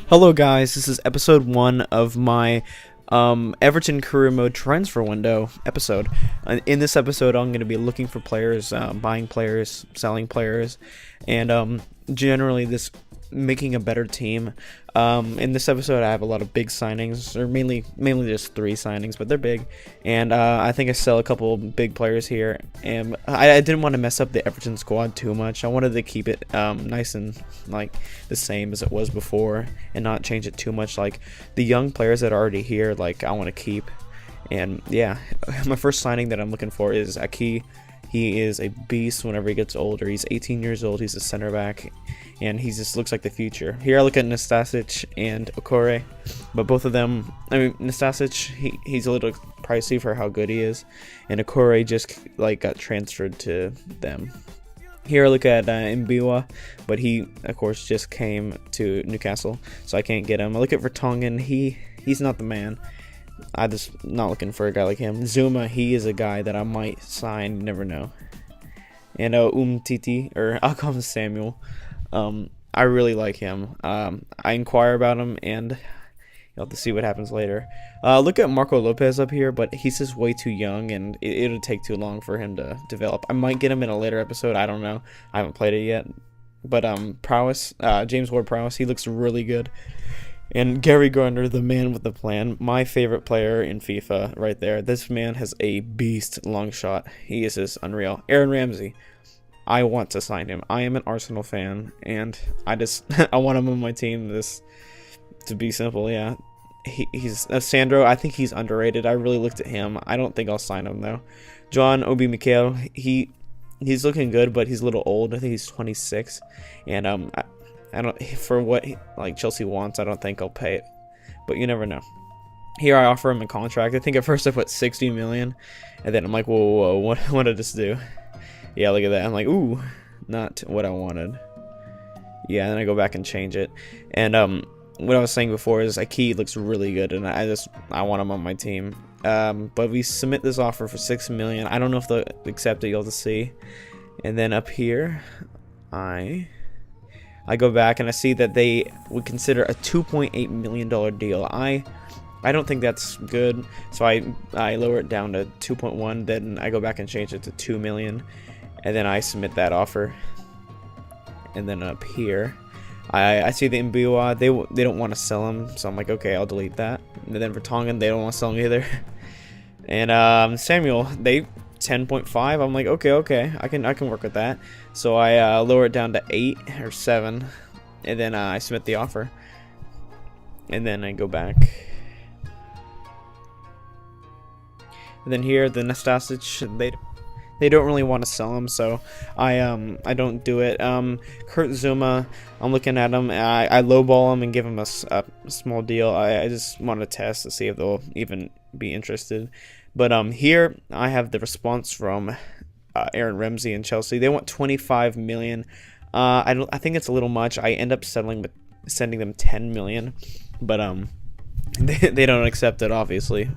Hello guys, this is episode 1 of my Everton career mode transfer window episode. In this episode I'm going to be looking for players, buying players, selling players, and generally this making a better team. In this episode I have a lot of big signings, or mainly just 3 signings, but they're big, and I think I sell a couple big players here, and I didn't want to mess up the Everton squad too much. I wanted to keep it nice and like the same as it was before and not change it too much. Like the young players that are already here, like I want to keep. And yeah, my first signing that I'm looking for is Aki. He is a beast whenever he gets older. He's 18 years old. He's a center back, and he just looks like the future. Here I look at Nastasic and Okore, but both of them, I mean, Nastasic, he's a little pricey for how good he is, and Okore just like got transferred to them. Here I look at Mbiwa, but he, of course, just came to Newcastle, so I can't get him. I look at Vertonghen. He's not the man. I'm just not looking for a guy like him. Zuma, he is a guy that I might sign. You never know. And Titi, or I'll call him Samuel. I really like him. I inquire about him, and you'll have to see what happens later. Look at Marco Lopez up here, but he's just way too young, and it'll take too long for him to develop. I might get him in a later episode. I don't know. I haven't played it yet. But Prowess, James Ward-Prowse, he looks really good. And Gary Gardner, the man with the plan, my favorite player in FIFA right there. This man has a beast long shot. He is just unreal. Aaron Ramsey, I want to sign him. I am an Arsenal fan, and I want him on my team. This, to be simple, yeah. He's Sandro. I think he's underrated. I really looked at him. I don't think I'll sign him though. John Obi Mikel, he's looking good, but he's a little old. I think he's 26, and I don't, for what like Chelsea wants, I don't think I'll pay it, but you never know. Here I offer him a contract. I think at first I put 60 million, and then I'm like, whoa, what did this do? Yeah, look at that. I'm like, ooh, not what I wanted. Yeah, and then I go back and change it. And what I was saying before is Aki looks really good, and I want him on my team. But we submit this offer for 6 million. I don't know if they'll accept it. You'll have to see. And then up here, I go back and I see that they would consider a $2.8 million deal. I don't think that's good, so I lower it down to 2.1. Then I go back and change it to 2 million, and then I submit that offer. And then up here, I see the Mbiwa. They don't want to sell him, so I'm like, okay, I'll delete that. And then for Tongan, they don't want to sell him either. And Samuel, they 10.5. I'm like, okay, I can work with that. So I lower it down to 8 or 7, and then I submit the offer, and then I go back. And then here the Nastasic, they don't really want to sell him, so I don't do it. Kurt Zuma, I'm looking at him. I lowball him and give him a small deal. I just want to test to see if they'll even be interested. But here I have the response from Aaron Ramsey and Chelsea. They want 25 million. I think it's a little much. I end up sending them 10 million, but they don't accept it, obviously.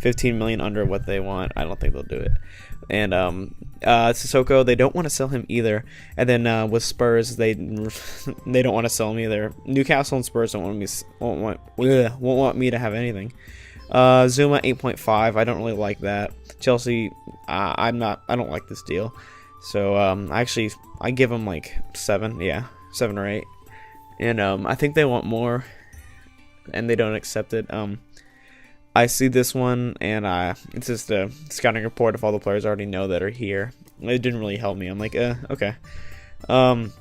15 million under what they want. I don't think they'll do it. And Sissoko, they don't want to sell him either. And then with Spurs, they don't want to sell him either. Newcastle and Spurs won't want me to have anything. Zuma 8.5. I don't really like that. Chelsea, I don't like this deal. So actually I give them like 7, yeah, 7 or 8. And I think they want more, and they don't accept it. I see this one, and it's just a scouting report of all the players I already know that are here. It didn't really help me. I'm like, okay. Saint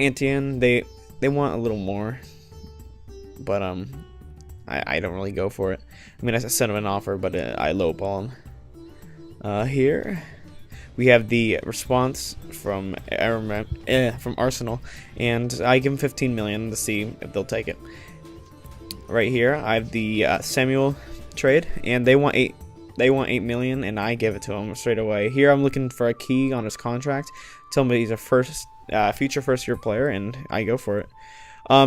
Etienne, they want a little more, but I don't really go for it. I mean, I sent him an offer, but I lowball him. Here we have the response from Arsenal, and I give him 15 million to see if they'll take it. Right here, I have the Samuel trade, and they want 8 million, and I give it to him straight away. Here, I'm looking for a key on his contract. Tell me he's a future first-year player, and I go for it.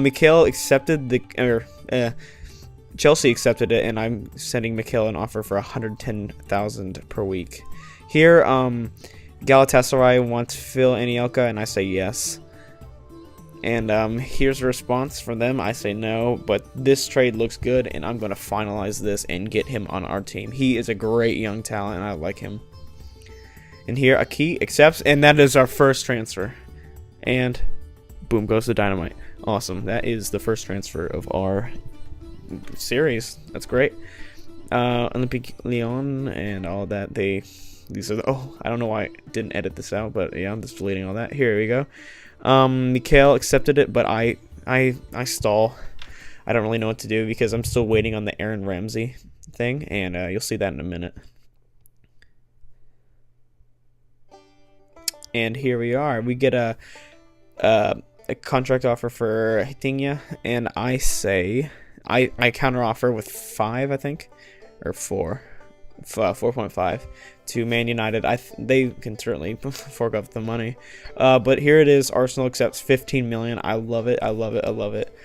Mikel accepted Chelsea accepted it, and I'm sending Mikel an offer for 110,000 per week. Here, Galatasaray wants Phil Anielka, and I say yes. And here's a response from them. I say no, but this trade looks good, and I'm going to finalize this and get him on our team. He is a great young talent, and I like him. And here, Aki accepts, and that is our first transfer. And boom goes the dynamite. Awesome. That is the first transfer of our series. That's great. Olympique Lyon and all that. These are I don't know why I didn't edit this out, but yeah, I'm just deleting all that. Here we go. Mikhail accepted it, but I stall. I don't really know what to do because I'm still waiting on the Aaron Ramsey thing, and you'll see that in a minute. And here we are. We get a contract offer for Hitinha, and I say I counter offer with 5, I think, or 4.5 to Man United. They can certainly fork up the money, but here it is. Arsenal accepts 15 million. I love it. I love it. I love it.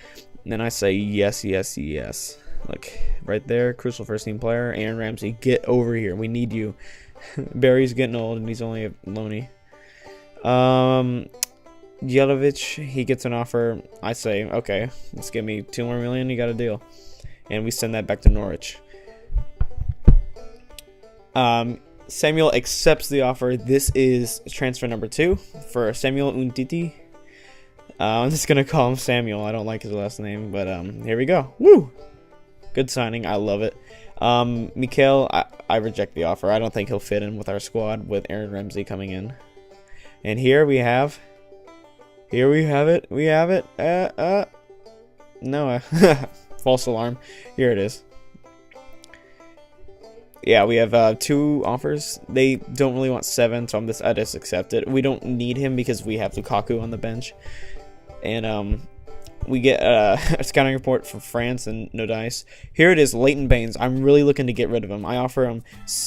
And then I say yes, yes, yes. Look right there, crucial first team player, Aaron Ramsey. Get over here. We need you. Barry's getting old, and he's only a loanee. Jelovic, he gets an offer. I say, okay, let's give me 2 more million. You got a deal, and we send that back to Norwich. Samuel accepts the offer. This is transfer number 2 for Samuel Umtiti. I'm just gonna call him Samuel. I don't like his last name, but here we go. Woo! Good signing. I love it. Mikhail, I reject the offer. I don't think he'll fit in with our squad with Aaron Ramsey coming in. And here we have it. We have it. No, false alarm. Here it is. Yeah, we have 2 offers. They don't really want 7, so I just accept it. We don't need him because we have Lukaku on the bench. And we get a scouting report from France and no dice. Here it is, Leighton Baines. I'm really looking to get rid of him. I offer him,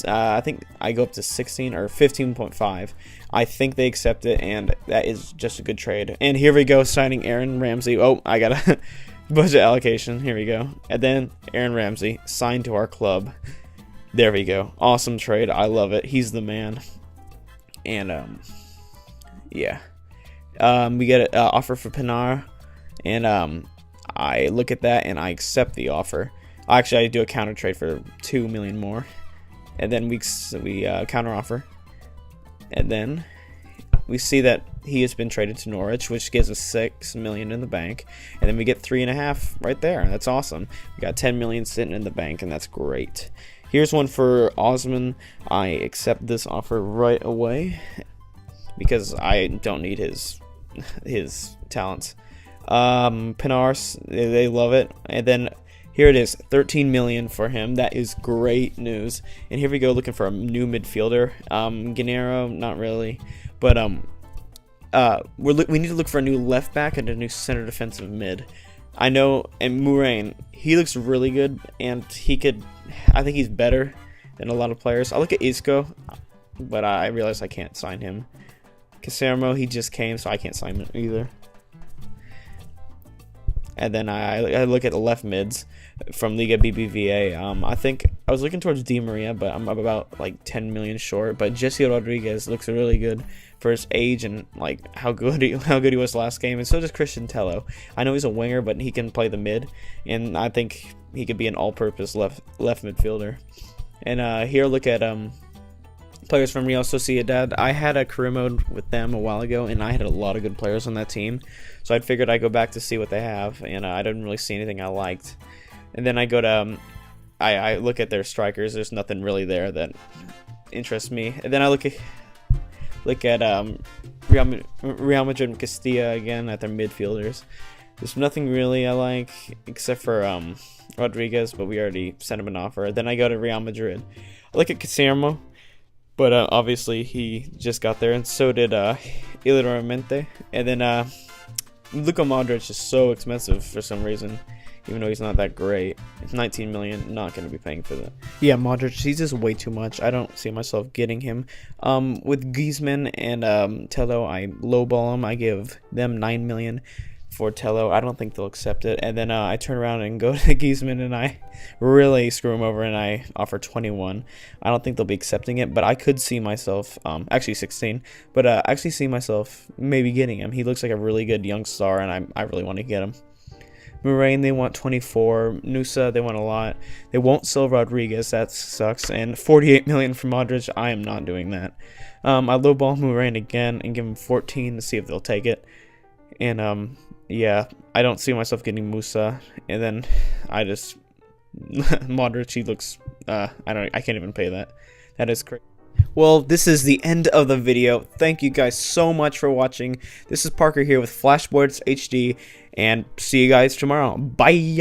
I think I go up to 16 or 15.5. I think they accept it, and that is just a good trade. And here we go, signing Aaron Ramsey. Oh, I got a budget allocation. Here we go. And then Aaron Ramsey signed to our club. There we go. Awesome trade. I love it. He's the man. And yeah. We get an offer for Pinar, and I look at that and I accept the offer. Actually, I do a counter trade for 2 million more, and then we counter offer, and then we see that he has been traded to Norwich, which gives us 6 million in the bank, and then we get 3.5 right there. That's awesome. We got 10 million sitting in the bank, and that's great. Here's one for Osman. I accept this offer right away because I don't need his talents. Pinars, they love it. And then here it is, 13 million for him. That is great news. And here we go, looking for a new midfielder. Guerrero, not really, but we need to look for a new left back and a new center defensive mid. I know, and Mouraine, he looks really good, and I think he's better than a lot of players. I look at Isco, but I realize I can't sign him. Casermo, he just came, so I can't sign him either. And then I look at the left mids from Liga BBVA. I think I was looking towards Di Maria, but I'm about like 10 million short. But Jesse Rodriguez looks really good for his age and like how good he was last game. And so does Christian Tello. I know he's a winger, but he can play the mid, and I think he could be an all-purpose left midfielder. And here, look at players from Real Sociedad. I had a career mode with them a while ago, and I had a lot of good players on that team. So I figured I'd go back to see what they have, and I didn't really see anything I liked. And then I go to, I look at their strikers. There's nothing really there that interests me. And then I look at Real Madrid and Castilla again at their midfielders. There's nothing really I like except for Rodriguez, but we already sent him an offer. Then I go to Real Madrid. I look at Casermo, but obviously he just got there, and so did Iliramente. And then Luka Modric is so expensive for some reason, even though he's not that great. It's 19 million, not going to be paying for that. Yeah, Modric, he's just way too much. I don't see myself getting him. With Griezmann and Tello, I lowball him. I give them 9 million. for Tello. I don't think they'll accept it. And then I turn around and go to Giesman and I really screw him over and I offer 21. I don't think they'll be accepting it, but I could see myself, actually 16, but actually see myself maybe getting him. He looks like a really good young star and I really want to get him. Moraine, they want 24. Nusa, they want a lot. They won't sell Rodriguez. That sucks. And 48 million for Modric. I am not doing that. I lowball Moraine again and give him 14 to see if they'll take it. And yeah, I don't see myself getting Musa. And then I just Modric. He looks. I can't even pay that. That is crazy. Well, this is the end of the video. Thank you guys so much for watching. This is Parker here with Flashboards HD, and see you guys tomorrow. Bye.